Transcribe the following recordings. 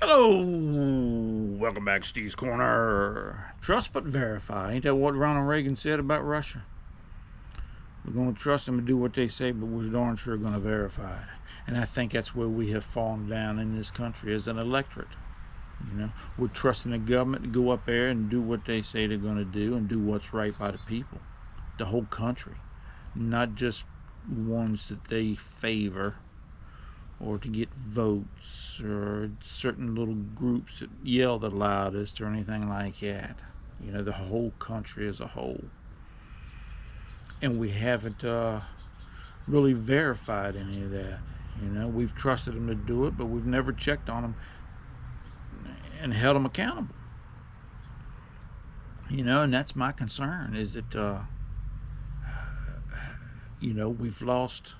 Hello, welcome back to Steve's Corner. Trust but verify. Ain't that what Ronald Reagan said about Russia? We're going to trust them to do what they say, but we're darn sure going to verify it. And I think that's where we have fallen down in this country as an electorate. We're trusting the government to go up there and do what they say they're going to do and do what's right by the people, the whole country, not just ones that they favor or to get votes or certain little groups that yell the loudest or anything like that. The whole country as a whole. And we haven't really verified any of that. We've trusted them to do it, but we've never checked on them and held them accountable. And that's my concern, is that, we've lost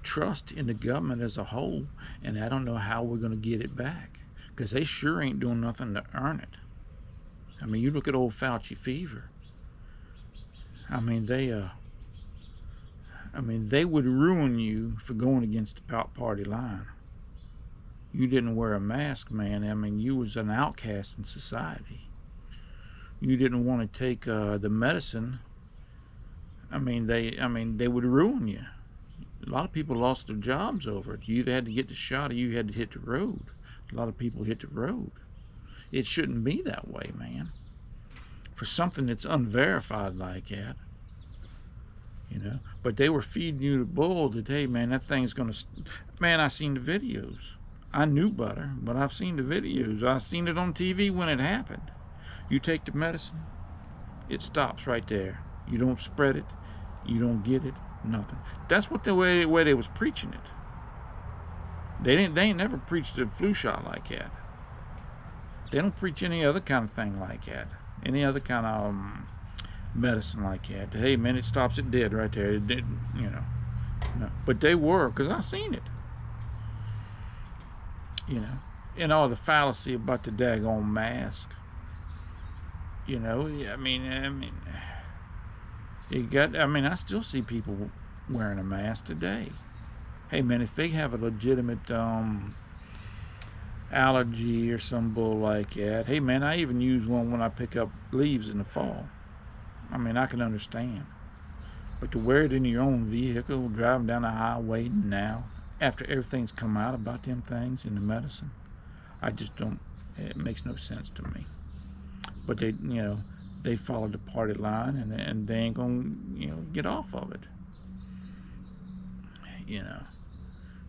trust in the government as a whole, and I don't know how we're going to get it back, because they sure ain't doing nothing to earn it. I mean, you look at old Fauci fever. I mean, they would ruin you for going against the party line. You didn't wear a mask, man. I mean, you was an outcast in society. You didn't want to take the medicine. I mean, they would ruin you. A lot of people lost their jobs over it. You either had to get the shot or you had to hit the road. A lot of people hit the road. It shouldn't be that way, man. For something that's unverified like that. But they were feeding you the bull that, hey, man, that thing's going to... Man, I seen the videos. I knew better, but I've seen the videos. I seen it on TV when it happened. You take the medicine, it stops right there. You don't spread it. You don't get it. Nothing. That's what the way they was preaching it. They ain't never preached a flu shot like that. They don't preach any other kind of thing like that. Any other kind of medicine like that. Hey, man, it stops it dead right there. It didn't, No. But they were, because I seen it. And all the fallacy about the daggone mask. I mean, I still see people wearing a mask today. Hey, man, if they have a legitimate allergy or some bull like that, hey, man, I even use one when I pick up leaves in the fall. I mean, I can understand. But to wear it in your own vehicle, driving down the highway now, after everything's come out about them things in the medicine, I just don't, it makes no sense to me. But they followed the party line, and they ain't gonna, get off of it.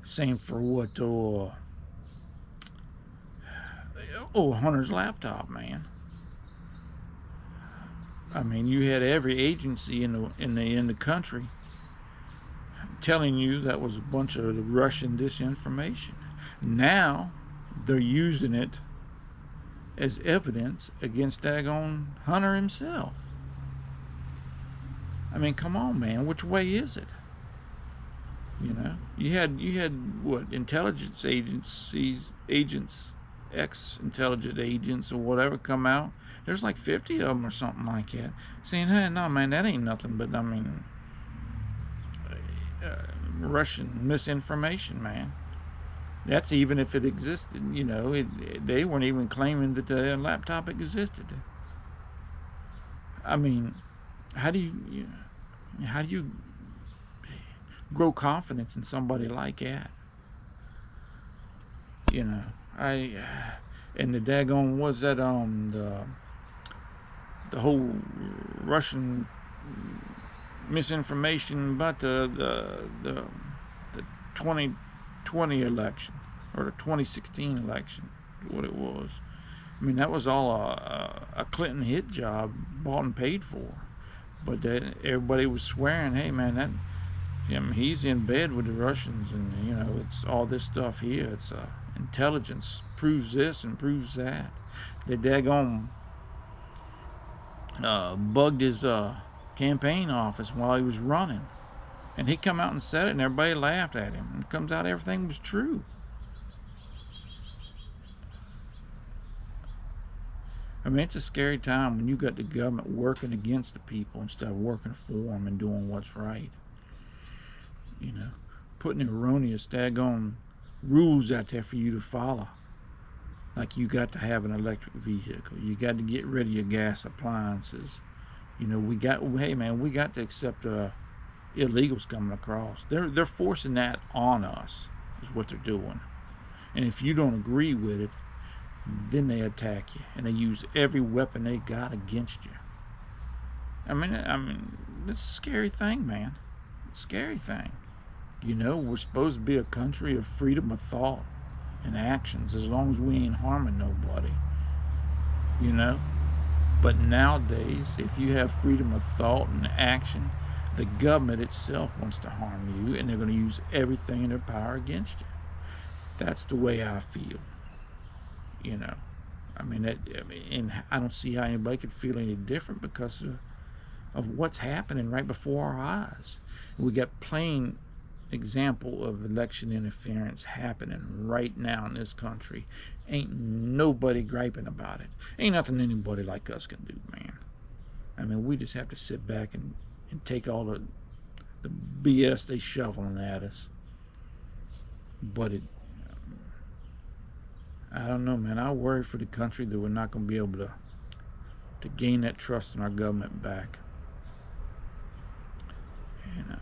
Same for what, Hunter's laptop, man. I mean, you had every agency in the country telling you that was a bunch of Russian disinformation. Now they're using it as evidence against daggone Hunter himself. I mean, come on, man. Which way is it? You had what, intelligence agents, ex-intelligence agents or whatever come out. There's like 50 of them or something like that, saying, hey, no, man, that ain't nothing but, Russian misinformation, man. That's even if it existed. They weren't even claiming that the laptop existed. I mean, how do you grow confidence in somebody like that? And the daggone, was that the whole Russian misinformation about the 2020 election, or the 2016 election, what it was. I mean, that was all a Clinton hit job, bought and paid for. But everybody was swearing, hey, man, he's in bed with the Russians, and it's all this stuff here. It's intelligence proves this and proves that. They daggone bugged his campaign office while he was running, and he come out and said it, and everybody laughed at him. And it comes out everything was true. I mean, it's a scary time when you got the government working against the people instead of working for them and doing what's right. Putting erroneous daggone rules out there for you to follow. Like you got to have an electric vehicle. You got to get rid of your gas appliances. You know, hey man, we got to accept illegals coming across. They're forcing that on us, is what they're doing. And if you don't agree with it, then they attack you and they use every weapon they got against you. I mean, it's a scary thing, man. It's a scary thing. You know, we're supposed to be a country of freedom of thought and actions, as long as we ain't harming nobody. You know? But nowadays, if you have freedom of thought and action, the government itself wants to harm you, and they're going to use everything in their power against you. That's the way I feel. You know? And I don't see how anybody could feel any different because of what's happening right before our eyes. We got plain example of election interference happening right now in this country. Ain't nobody griping about it. Ain't nothing anybody like us can do, man. I mean, we just have to sit back and take all the BS they shoveling at us. But I don't know, man. I worry for the country that we're not going to be able to gain that trust in our government back. And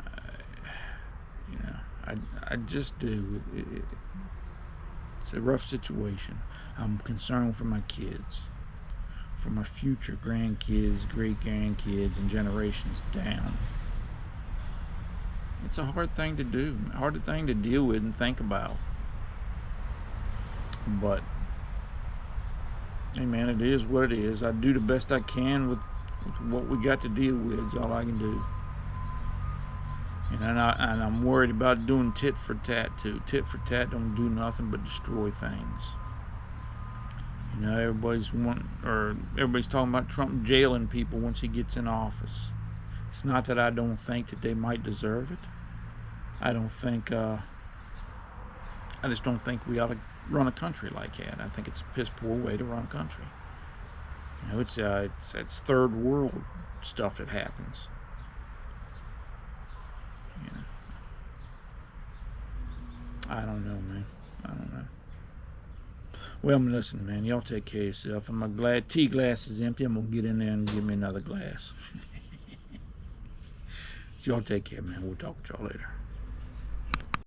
I just do. It's a rough situation. I'm concerned for my kids, for my future grandkids, great grandkids, and generations down. It's a hard thing to do, a hard thing to deal with and think about. But hey, man, it is what it is. I do the best I can with what we got to deal with. Is all I can do. And I'm worried about doing tit for tat too. Tit for tat don't do nothing but destroy things. You know, everybody's talking about Trump jailing people once he gets in office. It's not that I don't think that they might deserve it. I just don't think we ought to run a country like that. I think it's a piss poor way to run a country. You know, it's third world stuff that happens. You know, I don't know, man. I don't know. Well, listen, man. Y'all take care of yourself. And my tea glass is empty. I'm gonna get in there and give me another glass. Y'all take care, man. We'll talk with y'all later.